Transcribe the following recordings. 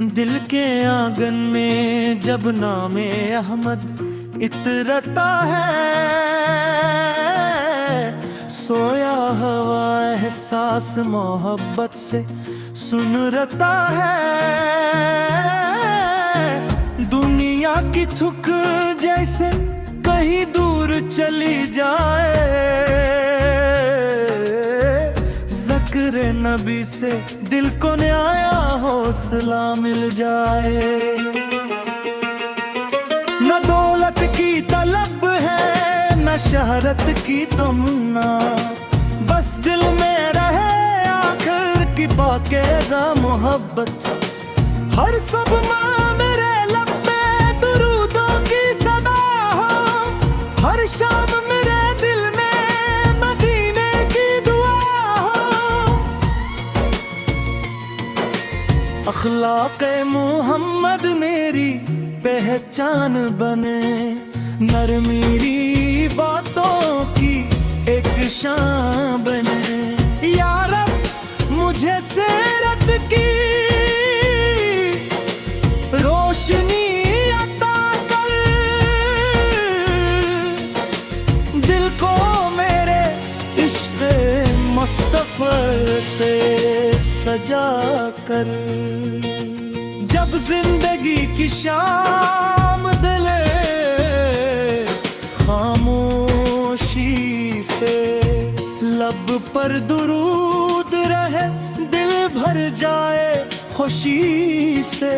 दिल के आंगन में जब नामे अहमद इतरता है, सोया हवा एहसास मोहब्बत से सुनरता है। दुनिया की थुक जैसे कहीं दूर चली जाए, ज़िक्र नबी से दिल को नया हौसला मिल जाए। न दौलत की तलब है न शहरत की तमन्ना, बस दिल में रहे आखिर की पाकीज़ा मोहब्बत। हर सब्मा मेरे लब पे दुरूदों की सदा हो, हर शाम मेरे दिल में मदीने की दुआ हो। अखलाक़े मोहम्मद मेरी पहचान बने, नरमी बातों की एक शान बने। या रब मुझे सीरत की रोशनी अता कर, दिल को मेरे इश्क़ मुस्तफ़ा से सजा कर। जब जिंदगी की शाम दिले खामोशी से, लब पर दुरूद रहे दिल भर जाए खुशी से।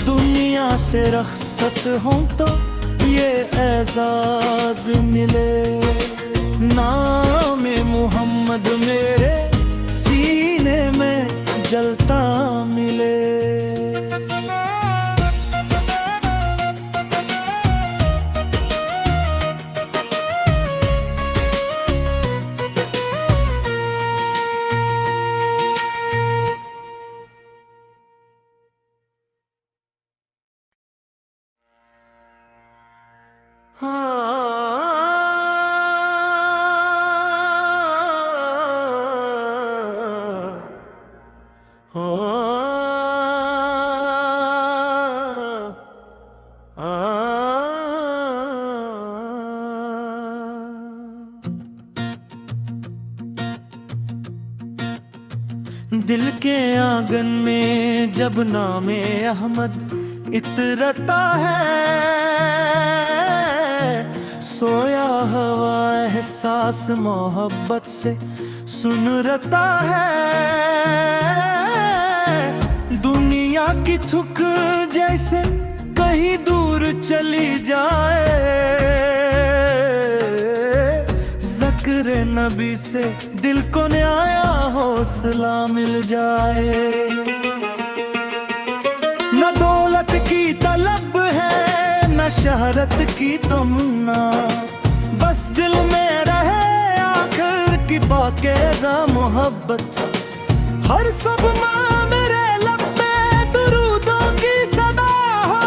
दुनिया से रख़्सत हूँ तो ये एज़ाज़ मिले, नाम मोहम्मद मेरे सीने में जलता मिले। दिल के आंगन में जब नामे अहमद इतरता है, सोया हवा एहसास मोहब्बत से सुनरता है। दुनिया की थुक जैसे कहीं दूर चली जाए, ज़िक्र नबी से दिल को नया हौसला मिल जाए। न दौलत की तलब है न शहरत की तमन्ना, बस दिल में रहे आखिर की पाकीज़ा मोहब्बत। हर सब्मा मेरे लब पे दुरूदों की सदा हो,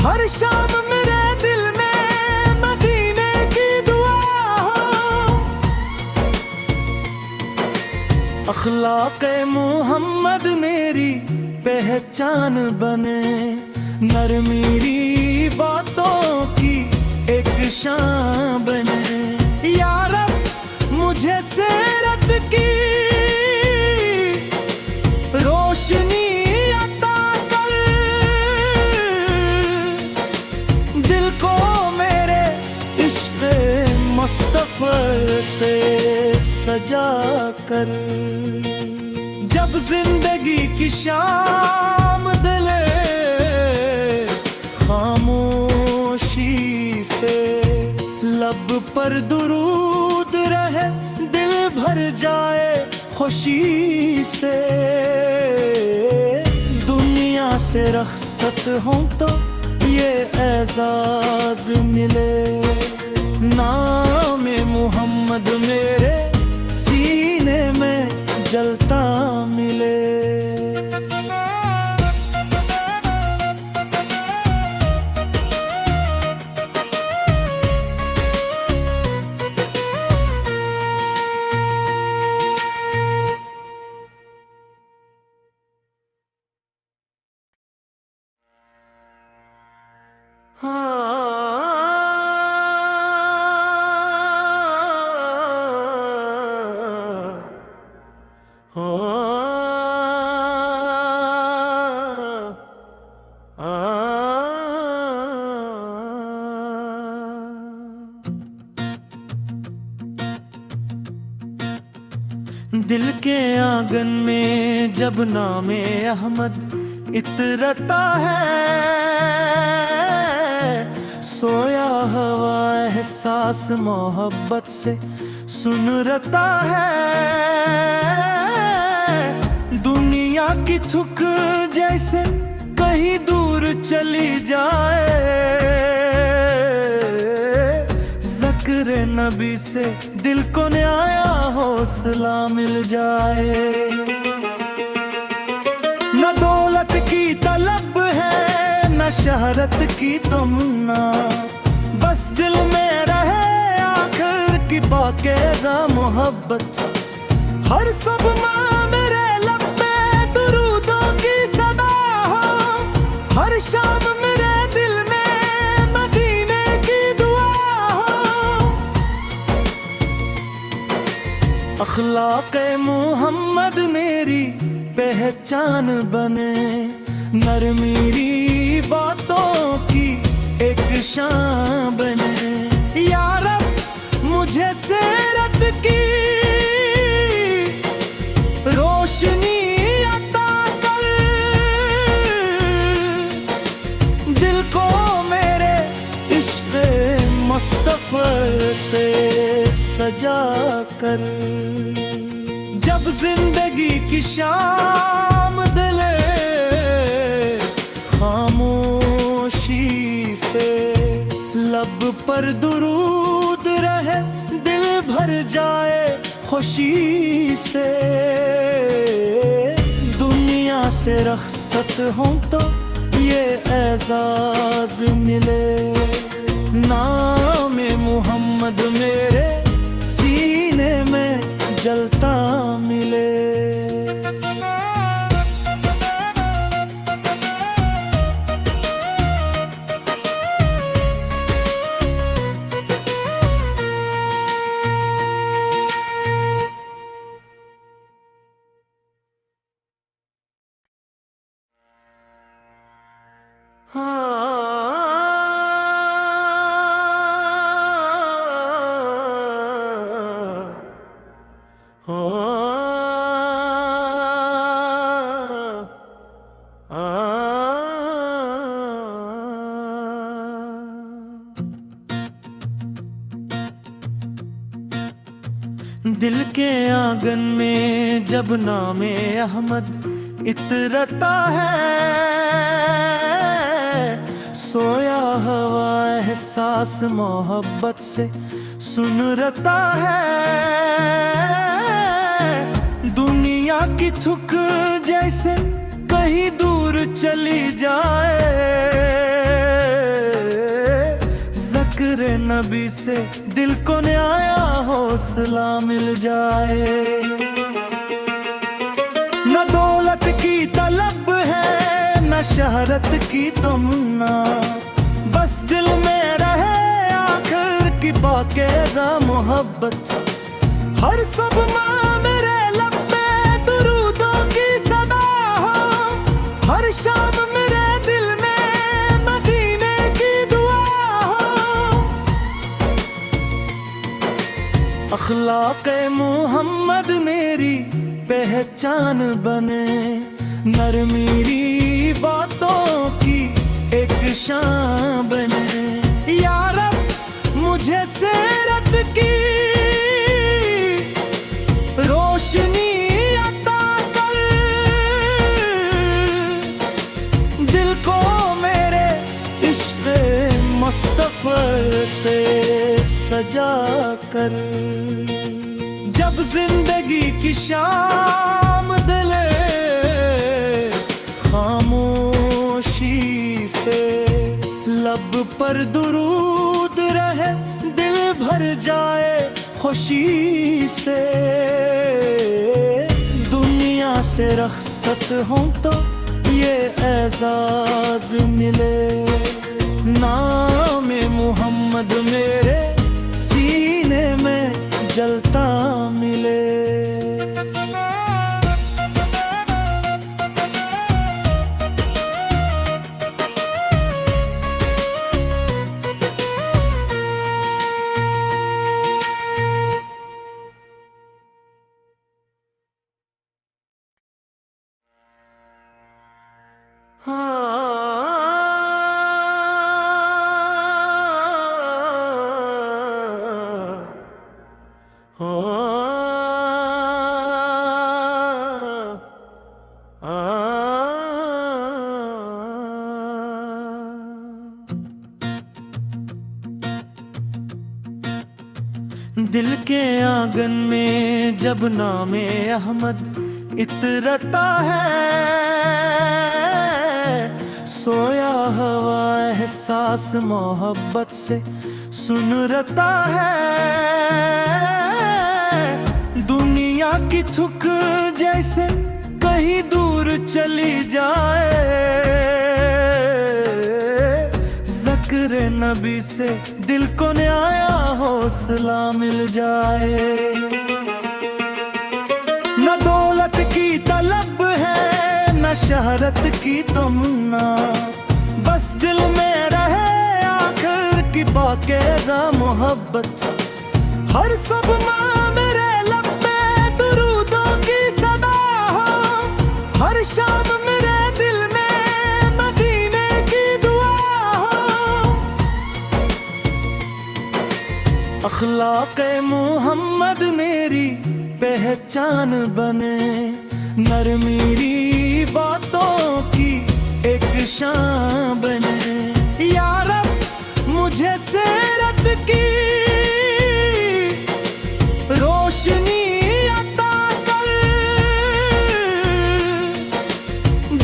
हर शाम मेरे दिल में मदीने की दुआ हो। अखलाक़े मोहम्मद मेरी पहचान बने, नरमी बातों की एक शान बने। या रब मुझे सीरत की रोशनी अता कर, दिल को मेरे इश्क़ मुस्तफ़ा से सजा कर। जब जिंदगी की शाम दिले खामोशी से, लब पर दुरूद रहे दिल भर जाए खुशी से। दुनिया से रख़्सत हूँ तो ये एज़ाज़ मिले, ना दिल के आंगन में जब नामे अहमद इतरता है, सोया हवा एहसास मोहब्बत से सुनरता है। दुनिया की थुक जैसे कहीं दूर चली जाए, ज़िक्र नबी से दिल को नया हौसला मिल जाए। न दौलत की तलब है न शहरत की तमन्ना, बस दिल में रहे आखिर की पाकीज़ा मोहब्बत। हर सब माँ मेरे लब पे दुरूदों की सदा हो, हर शाम मेरे दिल में मदीने की दुआ हो। अखलाक़े मोहम्मद मेरी पहचान बने, नरमी बातों की एक शान बने। या रब मुझे सीरत की रोशनी अता कर, दिल को मेरे इश्क़ मुस्तफ़ा से सजा कर। जब जिंदगी की शाम दिले खामोशी से, लब पर दुरूद रहे दिल भर जाए खुशी से। दुनिया से रख़्सत हूँ तो ये एज़ाज़ मिले, नाम मोहम्मद मेरे सीने में जलता मिले। दिल के आंगन में जब नामे अहमद इतरता है, सोया हवा एहसास मोहब्बत से सुनरता है। दुनिया की थुक जैसे कहीं दूर चली जाए, ज़िक्र नबी से दिल को नया हौसला मिल जाए। न दौलत की तलब है न शहरत की तमन्ना, बस दिल में रहे आखिर की पाकीज़ा मोहब्बत। हर सब माँ मेरे लब पे दुरूदों की सदा हो, हर शाम मेरे दिल में मदीने की दुआ हो। अखलाक़े मोहम्मद मेरी पहचान बने, नरमी बातों की एक शान बने। या रब मुझे सीरत की रोशनी अता कर, दिल को मेरे इश्क़ मुस्तफ़ा से सजा कर। जब जिंदगी की शाम दिले खामोशी से, लब पर दुरूद रहे दिल भर जाए खुशी से। दुनिया से रख़्सत हूँ तो ये एज़ाज़ मिले, नाम मोहम्मद मेरे सीने में जलता मिले। दिल के आंगन में जब नामे अहमद इतरता है, सोया हवा एहसास मोहब्बत से सुनरता है। दुनिया की थुक जैसे कहीं दूर चली जाए, ज़िक्र नबी से दिल को नया हौसला मिल जाए। न दौलत की तलब है न शहरत की तमन्ना, बस दिल में रहे आखिर की पाकीज़ा मोहब्बत। हर सब माँ मेरे लब पे दुरूदों की सदा हो, हर शाम मेरे दिल में मदीने की दुआ हो। अखलाक़े मोहम्मद मेरी पहचान बने, नरमी बातों की एक शान बने। या रब मुझे सीरत की रोशनी अता कर,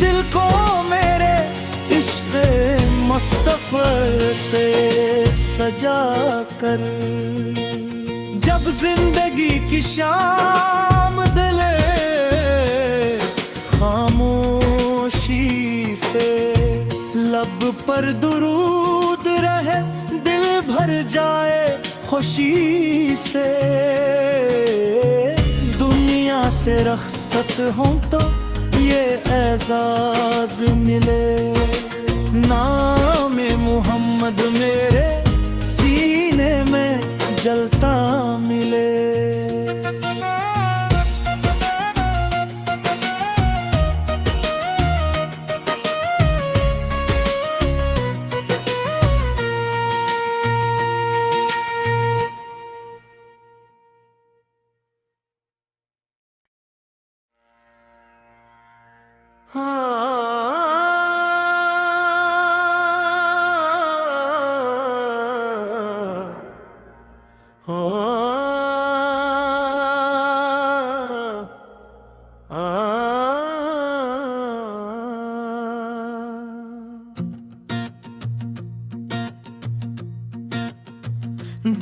दिल को मेरे इश्क़ मुस्तफ़ा से सजा कर। जब जिंदगी की शाम दिले खामोशी से, लब पर दुरूद रहे दिल भर जाए खुशी से। दुनिया से रख़्सत हूँ तो ये एज़ाज़ मिले, नाम मोहम्मद मेरे सीने में जलता मिले।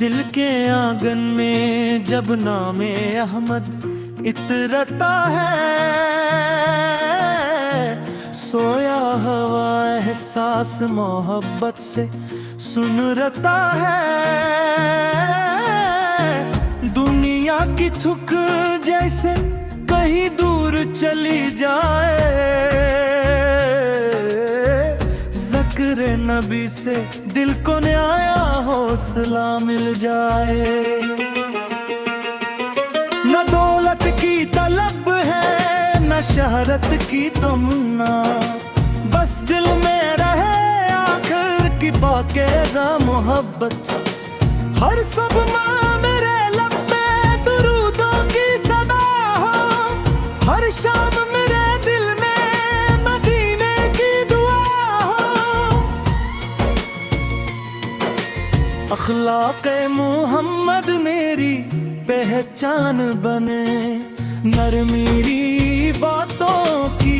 दिल के आंगन में जब नामे अहमद इतरता है, सोया हवा एहसास मोहब्बत से सुनरता है। दुनिया की थुक जैसे कहीं दूर चली जाए, ज़िक्र नबी से दिल को नया हौसला मिल जाए। न दौलत की तलब है न शहरत की तमन्ना, बस दिल में रहे आखिर की पाकीज़ा मोहब्बत। हर सब माँ मेरे लब पे दुरूदों की सदा हो, हर शाम मेरे दिल में मदीने की दुआ हो। अखलाक़े मोहम्मद मेरी पहचान बने, नरमी बातों की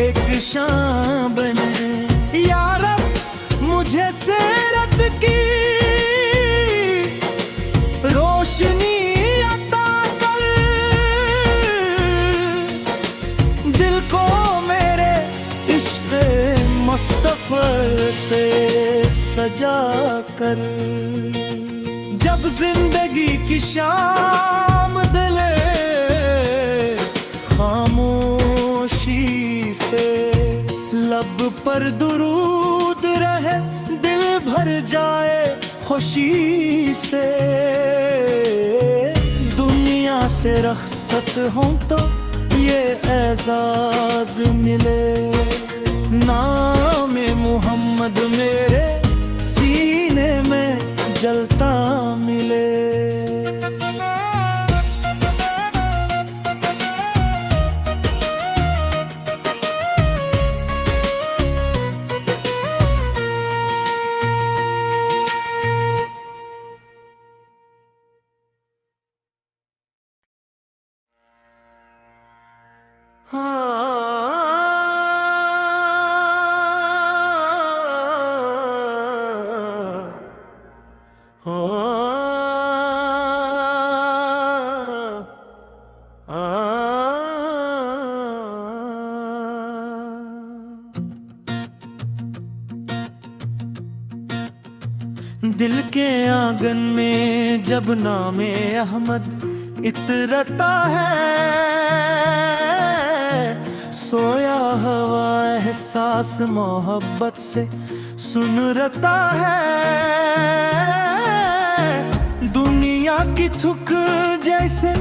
एक शान बने। या रब मुझे सीरत की रोशनी अता कर, दिल को मेरे इश्क़ मुस्तफ़ा से सजा कर। जब जिंदगी की शाम दिले खामोशी से, लब पर दुरूद रहे, दिल भर जाए खुशी से। दुनिया से रख्सत हो तो ये एजाज मिले, नाम मोहम्मद मेरे सीने में जलता मिले। दिल के आंगन में जब नामे अहमद इतरता है, सोया हवा एहसास मोहब्बत से सुनरता है। दुनिया की थुक जैसे